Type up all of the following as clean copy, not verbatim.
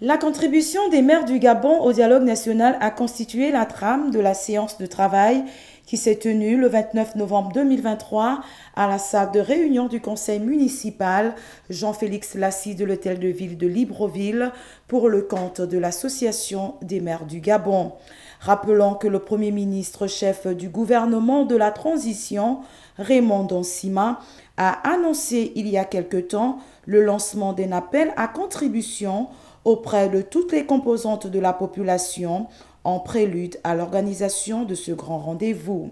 La contribution des maires du Gabon au dialogue national a constitué la trame de la séance de travail qui s'est tenue le 29 novembre 2023 à la salle de réunion du conseil municipal Jean-Félix Lassie de l'hôtel de ville de Libreville pour le compte de l'association des maires du Gabon. Rappelons que le Premier ministre chef du gouvernement de la transition, Raymond Donsima, a annoncé il y a quelque temps le lancement d'un appel à contribution auprès de toutes les composantes de la population en prélude à l'organisation de ce grand rendez-vous.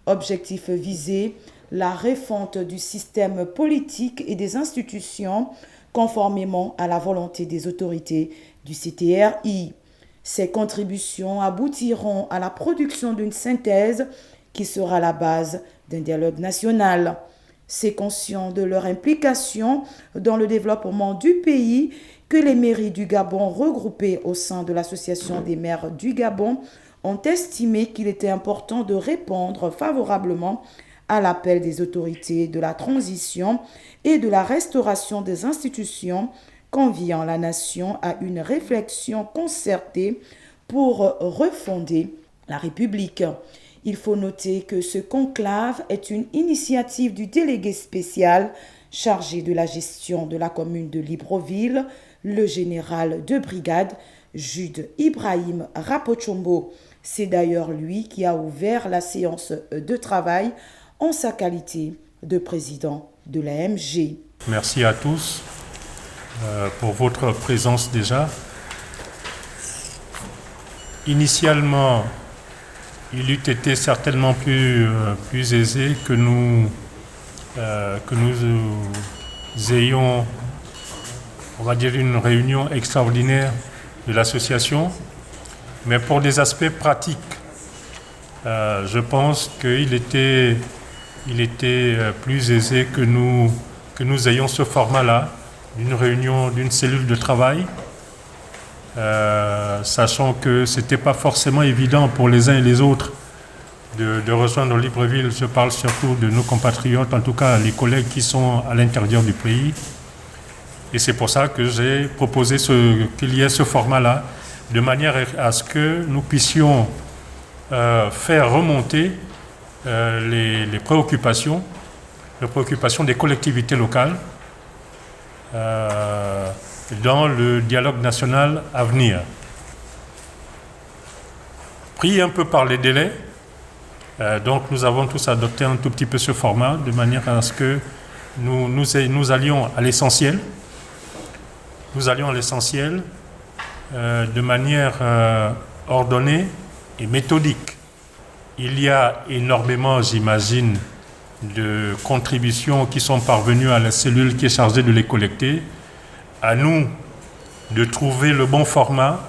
Objectif visé, la refonte du système politique et des institutions conformément à la volonté des autorités du CTRI. Ces contributions aboutiront à la production d'une synthèse qui sera la base d'un dialogue national. C'est conscient de leur implication dans le développement du pays que les mairies du Gabon regroupées au sein de l'Association des maires du Gabon ont estimé qu'il était important de répondre favorablement à l'appel des autorités de la transition et de la restauration des institutions, conviant la nation à une réflexion concertée pour refonder la République. Il faut noter que ce conclave est une initiative du délégué spécial chargé de la gestion de la commune de Libreville, le général de brigade Jude Ibrahim Rapochombo. C'est d'ailleurs lui qui a ouvert la séance de travail en sa qualité de président de l'AMG. Merci à tous pour votre présence déjà. Initialement, il eût été certainement plus aisé que nous ayons, on va dire, une réunion extraordinaire de l'association. Mais pour des aspects pratiques, je pense qu'il était plus aisé que nous ayons ce format-là, d'une réunion, d'une cellule de travail, sachant que ce n'était pas forcément évident pour les uns et les autres de rejoindre Libreville. Je parle surtout de nos compatriotes, en tout cas les collègues qui sont à l'intérieur du pays. Et c'est pour ça que j'ai proposé qu'il y ait ce format-là, de manière à ce que nous puissions faire remonter les préoccupations des collectivités locales dans le dialogue national à venir. Pris un peu par les délais, donc nous avons tous adopté un tout petit peu ce format, de manière à ce que nous allions à l'essentiel. Nous allions à l'essentiel de manière ordonnée et méthodique. Il y a énormément, j'imagine, de contributions qui sont parvenues à la cellule qui est chargée de les collecter. À nous de trouver le bon format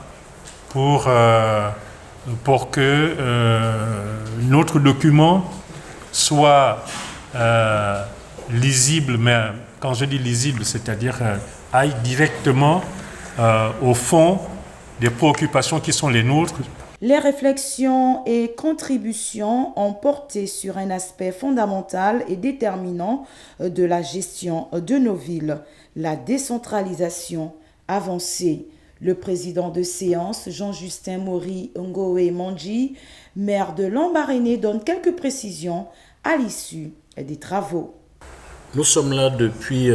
pour que notre document soit lisible, mais quand je dis lisible, c'est-à-dire aille directement au fond des préoccupations qui sont les nôtres. Les réflexions et contributions ont porté sur un aspect fondamental et déterminant de la gestion de nos villes, la décentralisation avancée. Le président de séance, Jean-Justin Mori Ngoé Mondji, maire de Lambaréné, donne quelques précisions à l'issue des travaux. Nous sommes là depuis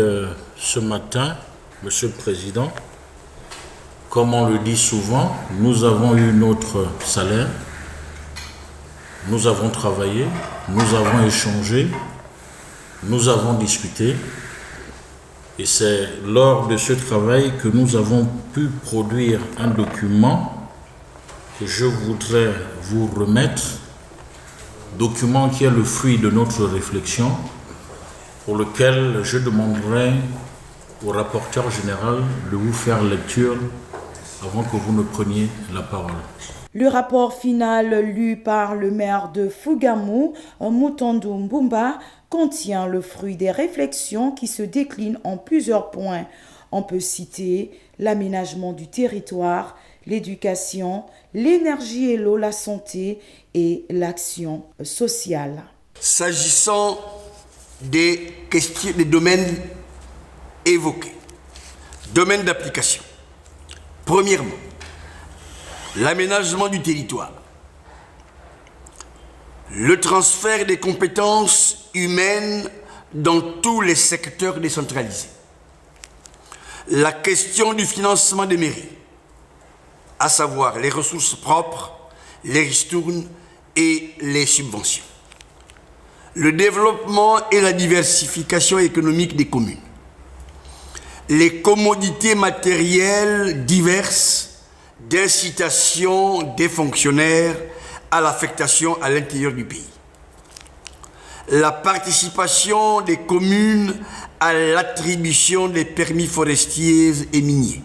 ce matin, Monsieur le Président. Comme on le dit souvent, nous avons eu notre salaire, nous avons travaillé, nous avons échangé, nous avons discuté. Et c'est lors de ce travail que nous avons pu produire un document que je voudrais vous remettre, document qui est le fruit de notre réflexion, pour lequel je demanderai au rapporteur général de vous faire lecture avant que vous ne preniez la parole. Le rapport final lu par le maire de Fougamou, Mutondu Mbumba, contient le fruit des réflexions qui se déclinent en plusieurs points. On peut citer l'aménagement du territoire, l'éducation, l'énergie et l'eau, la santé et l'action sociale. S'agissant des questions, des domaines évoqués, domaine d'application, Premièrement, l'aménagement du territoire, le transfert des compétences humaines dans tous les secteurs décentralisés, la question du financement des mairies, à savoir les ressources propres, les ristournes et les subventions, le développement et la diversification économique des communes, les commodités matérielles diverses d'incitation des fonctionnaires à l'affectation à l'intérieur du pays, la participation des communes à l'attribution des permis forestiers et miniers,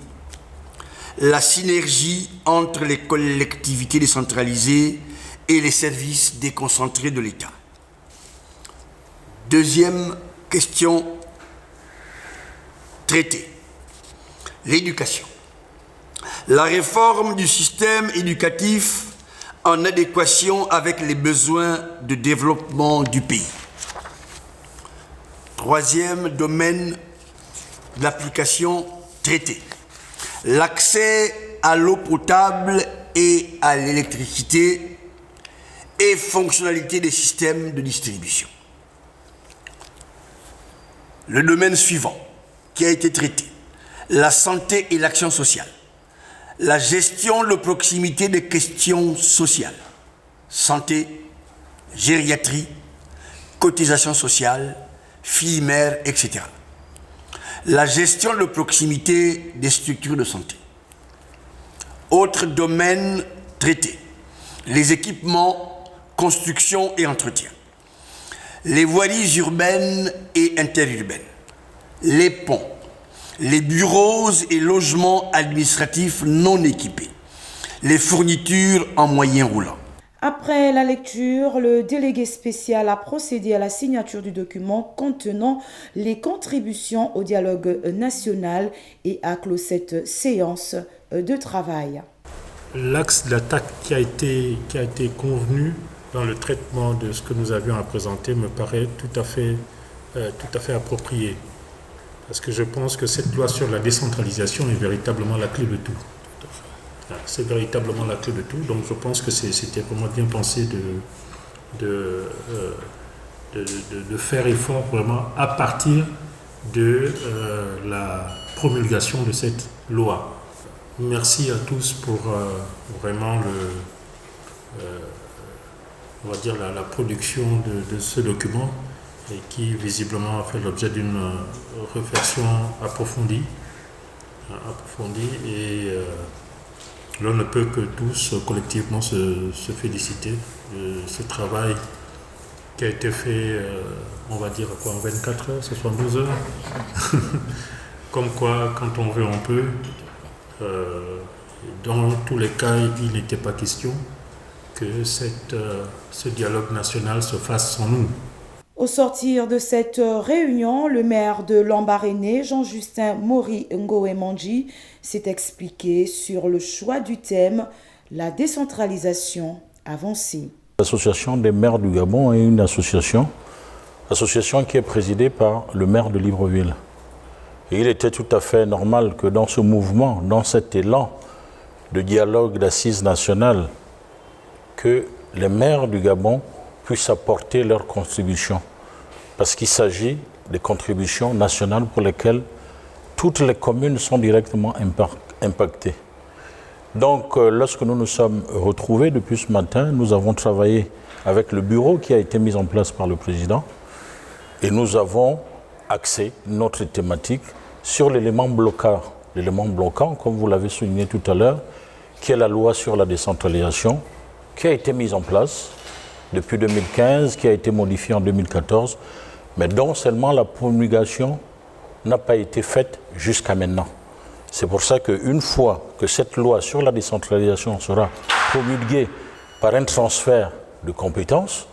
la synergie entre les collectivités décentralisées et les services déconcentrés de l'État. Deuxième question traitée, l'éducation. La réforme du système éducatif en adéquation avec les besoins de développement du pays. Troisième domaine d'application traité, l'accès à l'eau potable et à l'électricité et fonctionnalité des systèmes de distribution. Le domaine suivant qui a été traité, la santé et l'action sociale, la gestion de proximité des questions sociales, santé, gériatrie, cotisation sociale, filles mères, etc. La gestion de proximité des structures de santé. Autres domaines traités, les équipements, construction et entretien, les voiries urbaines et interurbaines, les ponts, les bureaux et logements administratifs non équipés, les fournitures en moyen roulant. Après la lecture, le délégué spécial a procédé à la signature du document contenant les contributions au dialogue national et a clos cette séance de travail. L'axe d'attaque qui a été convenu dans le traitement de ce que nous avions à présenter me paraît tout à fait approprié. Parce que je pense que cette loi sur la décentralisation est véritablement la clé de tout. C'est véritablement la clé de tout. Donc je pense que c'était vraiment bien pensé de faire effort vraiment à partir de la promulgation de cette loi. Merci à tous pour vraiment on va dire la production de ce document et qui visiblement a fait l'objet d'une réflexion approfondie et l'on ne peut que tous collectivement se féliciter de ce travail qui a été fait, on va dire quoi, en 24 heures, 72 heures. Comme quoi, quand on veut, on peut. Dans tous les cas, il n'était pas question que ce dialogue national se fasse sans nous. Au sortir de cette réunion, le maire de Lambaréné, Jean-Justin Mori Ngoé-Mandji, s'est expliqué sur le choix du thème « La décentralisation avancée ». L'association des maires du Gabon est une association qui est présidée par le maire de Libreville. Et il était tout à fait normal que dans ce mouvement, dans cet élan de dialogue d'assises nationales, que les maires du Gabon puissent apporter leur contribution. Parce qu'il s'agit des contributions nationales pour lesquelles toutes les communes sont directement impactées. Donc, lorsque nous nous sommes retrouvés depuis ce matin, nous avons travaillé avec le bureau qui a été mis en place par le président et nous avons axé notre thématique sur l'élément bloquant. L'élément bloquant, comme vous l'avez souligné tout à l'heure, qui est la loi sur la décentralisation, qui a été mise en place depuis 2015, qui a été modifiée en 2014, mais dont seulement la promulgation n'a pas été faite jusqu'à maintenant. C'est pour ça qu'une fois que cette loi sur la décentralisation sera promulguée par un transfert de compétences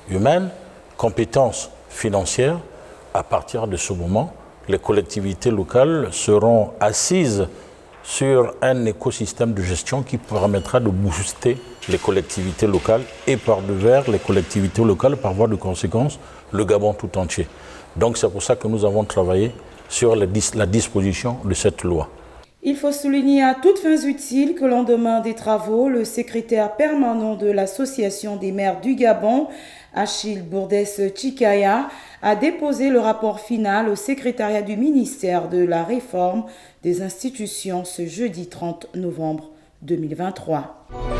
humaines, compétences financières, à partir de ce moment, les collectivités locales seront assises sur un écosystème de gestion qui permettra de booster les collectivités locales et par devers les collectivités locales, par voie de conséquence, le Gabon tout entier. Donc c'est pour ça que nous avons travaillé sur la disposition de cette loi. Il faut souligner à toutes fins utiles que lendemain des travaux, le secrétaire permanent de l'Association des maires du Gabon, Achille Bourdès-Chikaya, a déposé le rapport final au secrétariat du ministère de la Réforme des institutions ce jeudi 30 novembre 2023.